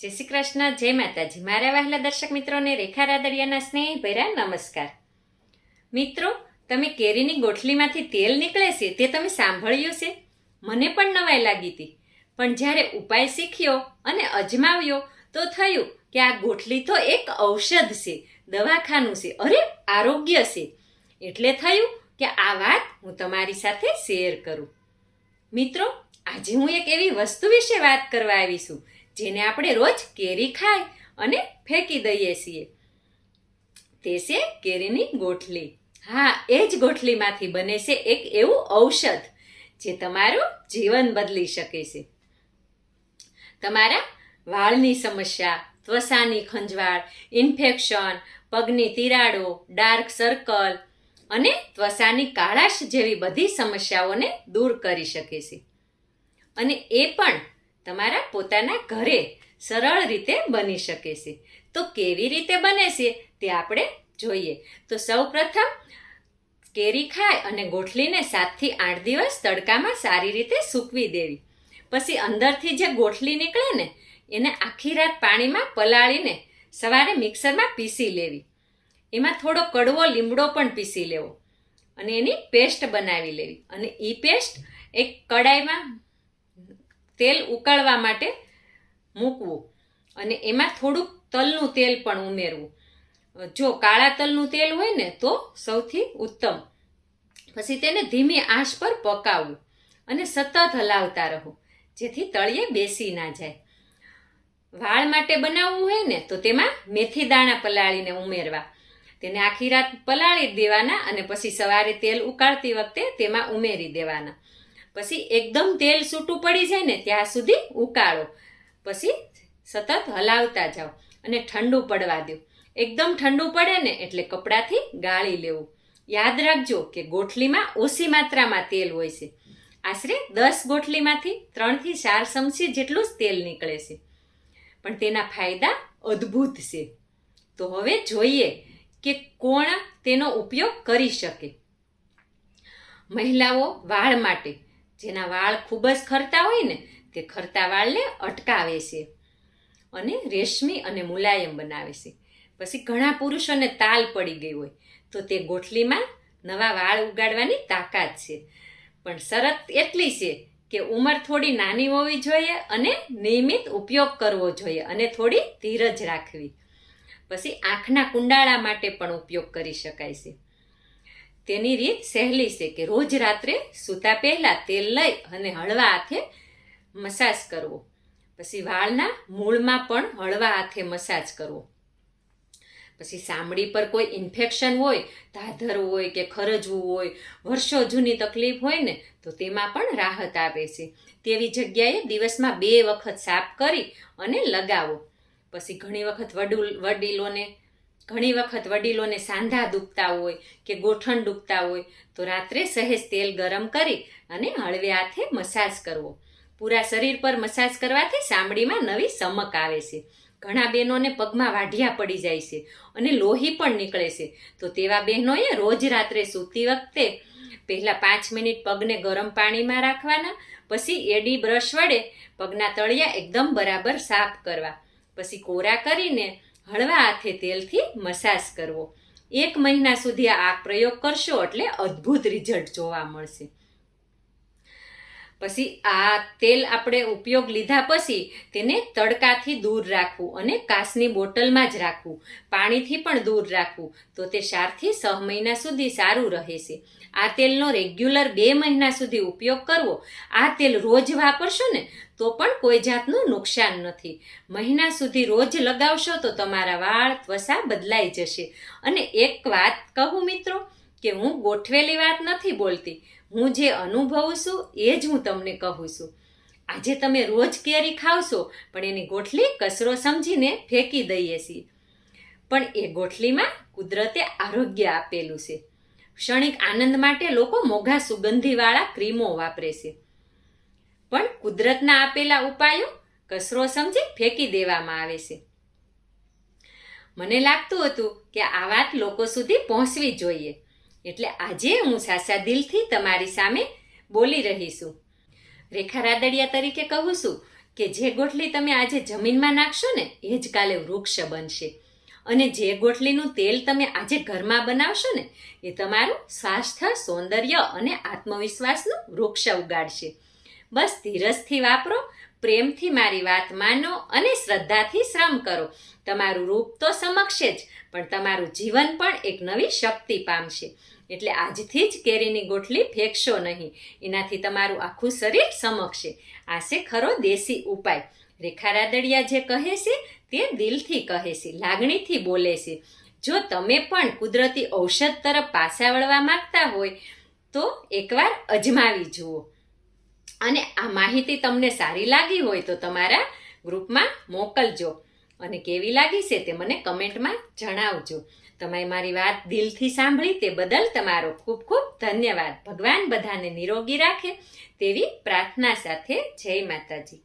જય શ્રી કૃષ્ણ, જય માતાજી. મારા વહાલા દર્શક મિત્રોને રેખા રાદડિયાના સ્નેહભર્યા નમસ્કાર. મિત્રો, તમે કેરીની ગોઠલીમાંથી તેલ નીકળે છે તે તમે સાંભળ્યું છે? મને પણ નવાઈ લાગી હતી, પણ જ્યારે ઉપાય શીખ્યો અને અજમાવ્યો તો થયું કે આ ગોઠલી તો એક ઔષધ છે, દવાખાનું છે, અરે આરોગ્ય છે. એટલે થયું કે આ વાત હું તમારી સાથે શેર કરું. મિત્રો, આજે હું એક એવી વસ્તુ વિશે વાત કરવા આવી છું જેને આપણે રોજ કેરી ખાઈ અને ફેંકી દઈએ છીએ. તે છે કેરીની ગોઠલી. હા, એ જ ગોઠલીમાંથી બને છે એક એવું ઔષધ જે તમારું જીવન બદલી શકે છે. તમારા વાળની સમસ્યા, ત્વચાની ખંજવાળ, ઇન્ફેક્શન, પગની તિરાડો, ડાર્ક સર્કલ અને ત્વચાની કાળાશ જેવી બધી સમસ્યાઓને દૂર કરી શકે છે. અને એ પણ તમારા પોતાના ઘરે સરળ રીતે બની શકે છે. તો કેવી રીતે બને છે તે આપણે જોઈએ. તો સૌપ્રથમ કેરી ખાય અને ગોઠલીને 7 થી 8 દિવસ તડકામાં સારી રીતે સૂકવી દેવી. પછી અંદરથી જે ગોઠલી નીકળે ને એને આખી રાત પાણીમાં પલાળીને સવારે મિક્સરમાં પીસી લેવી. એમાં થોડો કડવો લીમડો પણ પીસી લેવો અને એની પેસ્ટ બનાવી લેવી. અને એ પેસ્ટ એક કડાઈમાં તેલ ઉકળવા માટે મૂકવું અને એમાં થોડુંક તલનું તેલ પણ ઉમેરવું. જો કાળા તલનું તેલ હોય ને તો સૌથી ઉત્તમ. પછી તેને ધીમી આંચ પર પકાવવું અને સતત હલાવતા રહો જેથી તળિયે બેસી ના જાય. વાળ માટે બનાવવું હોય ને તો તેમાં મેથી દાણા પલાળીને ઉમેરવા. તેને આખી રાત પલાળી દેવાના અને પછી સવારે તેલ ઉકાળતી વખતે તેમાં ઉમેરી દેવાના. પછી એકદમ તેલ છૂટું પડી જાય ને ત્યાં સુધી ઉકાળો. પછી સતત હલાવતા જાઓ અને ઠંડુ પડવા દો. એકદમ ઠંડુ પડે ને એટલે કપડાથી ગાળી લેવું. યાદ રાખજો કે ગોઠલીમાં ઓછી માત્રામાં તેલ હોય છે. આશરે 10 ગોઠલીમાંથી 3 થી 4 ચમચી જેટલું જ તેલ નીકળે છે, પણ તેના ફાયદા અદ્ભુત છે. તો હવે જોઈએ કે કોણ તેનો ઉપયોગ કરી શકે. મહિલાઓ વાળ માટે, જેના વાળ ખૂબ જ ખરતા હોય ને તે ખરતા વાળને અટકાવે છે અને રેશમી અને મુલાયમ બનાવે છે. પછી ઘણા પુરુષોને તાલ પડી ગઈ હોય તો તે ગોઠલીમાં નવા વાળ ઉગાડવાની તાકાત છે. પણ શરત એટલી છે કે ઉંમર થોડી નાની હોવી જોઈએ અને નિયમિત ઉપયોગ કરવો જોઈએ અને થોડી ધીરજ રાખવી. પછી આંખના કુંડાળા માટે પણ ઉપયોગ કરી શકાય છે. તેની રીત સહેલી છે કે રોજ રાત્રે સૂતા પહેલા તેલ લઈ અને હળવા હાથે મસાજ કરવો. પછી વાળના મૂળમાં પણ હળવા હાથે મસાજ કરવો. પછી ચામડી પર કોઈ ઇન્ફેક્શન હોય, ધાધર હોય કે ખરજવું હોય, વર્ષો જૂની તકલીફ હોય ને તો તેમાં પણ રાહત આપે છે. તેવી જગ્યાએ દિવસમાં 2 વખત સાફ કરી અને લગાવો. પછી ઘણી વખત વડીલોને સાંધા દુખતા હોય કે ગોઠણ દુખતા હોય તો રાત્રે સહેજ તેલ ગરમ કરી અને હળવે હાથે મસાજ કરવો. પૂરા શરીર પર મસાજ કરવાથી ચામડીમાં નવી ચમક આવે છે. ઘણા બહેનોને પગમાં વાઢિયા પડી જાય છે અને લોહી પણ નીકળે છે. તો તેવા બહેનોએ રોજ રાત્રે સૂતી વખતે પહેલા 5 મિનિટ પગને ગરમ પાણીમાં રાખવાના. પછી એડી બ્રશ વડે પગના તળિયા એકદમ બરાબર સાફ કરવા. પછી કોરા કરીને હળવા હાથે તેલથી મસાજ કરવો. 1 મહિના સુધી આ પ્રયોગ કરશો એટલે અદ્ભુત રિઝલ્ટ જોવા મળશે. પછી આ તેલ આપણે ઉપયોગ લીધા પછી તેને તડકાથી દૂર રાખવું અને કાચની બોટલમાં જ રાખવું. પાણીથી પણ દૂર રાખવું. તો તે 4 થી 6 મહિના સુધી સારું રહે છે. આ તેલનો રેગ્યુલર 2 મહિના સુધી ઉપયોગ કરવો. આ તેલ રોજ વાપરશો ને તો પણ કોઈ જાતનું નુકસાન નથી. મહિના સુધી રોજ લગાવશો તો તમારા વાળ, ત્વચા બદલાઈ જશે. અને એક વાત કહું મિત્રો, કે હું ગોઠવેલી વાત નથી બોલતી. હું જે અનુભવું છું એ જ હું તમને કહું છું. આજે તમે રોજ કેરી ખાવશો પણ એની ગોઠલી કચરો સમજીને ફેંકી દઈએ છીએ. પણ એ ગોઠલીમાં કુદરતે આરોગ્ય આપેલું છે. ક્ષણિક આનંદ માટે લોકો મોંઘા સુગંધીવાળા ક્રીમો વાપરે છે, પણ કુદરતના આપેલા ઉપાયો કચરો સમજી ફેંકી દેવામાં આવે છે. મને લાગતું હતું કે આ વાત લોકો સુધી પહોંચવી જોઈએ, એટલે આજે હું સાચા દિલથી તમારી સામે બોલી રહી છું. રેખા રાદડિયા તરીકે કહું છું કે જે ગોઠલી તમે આજે જમીનમાં નાખશો ને એ જ કાલે વૃક્ષ બનશે, અને જે ગોઠલીનું તેલ તમે આજે ઘરમાં બનાવશો ને એ તમારું સ્વાસ્થ્ય, સૌંદર્ય અને આત્મવિશ્વાસનું વૃક્ષ ઉગાડશે. બસ ધીરજથી વાપરો, પ્રેમથી મારી વાત માનો અને શ્રદ્ધાથી શ્રમ કરો. તમારું રૂપ તો સમકશે જ, પણ તમારું જીવન પણ એક નવી શક્તિ પામશે. એટલે આજથી જ કેરીની ગોઠલી ફેંકશો નહીં, એનાથી તમારું આખું શરીર સમકશે. આ છે ખરો દેશી ઉપાય. રેખા રાદડિયા જે કહે છે તે દિલથી કહે છે, લાગણીથી બોલે છે. જો તમે પણ કુદરતી ઔષધ તરફ પાછા વળવા માંગતા હોય તો એકવાર અજમાવી જુઓ. અને આ માહિતી તમને સારી લાગી હોય તો તમારા ગ્રુપમાં મોકલજો, અને કેવી લાગી છે તે મને કમેન્ટમાં જણાવજો. તમે મારી વાત દિલથી સાંભળી તે બદલ તમારો ખૂબ ખૂબ ધન્યવાદ. ભગવાન બધાને નિરોગી રાખે તેવી પ્રાર્થના સાથે જય માતાજી.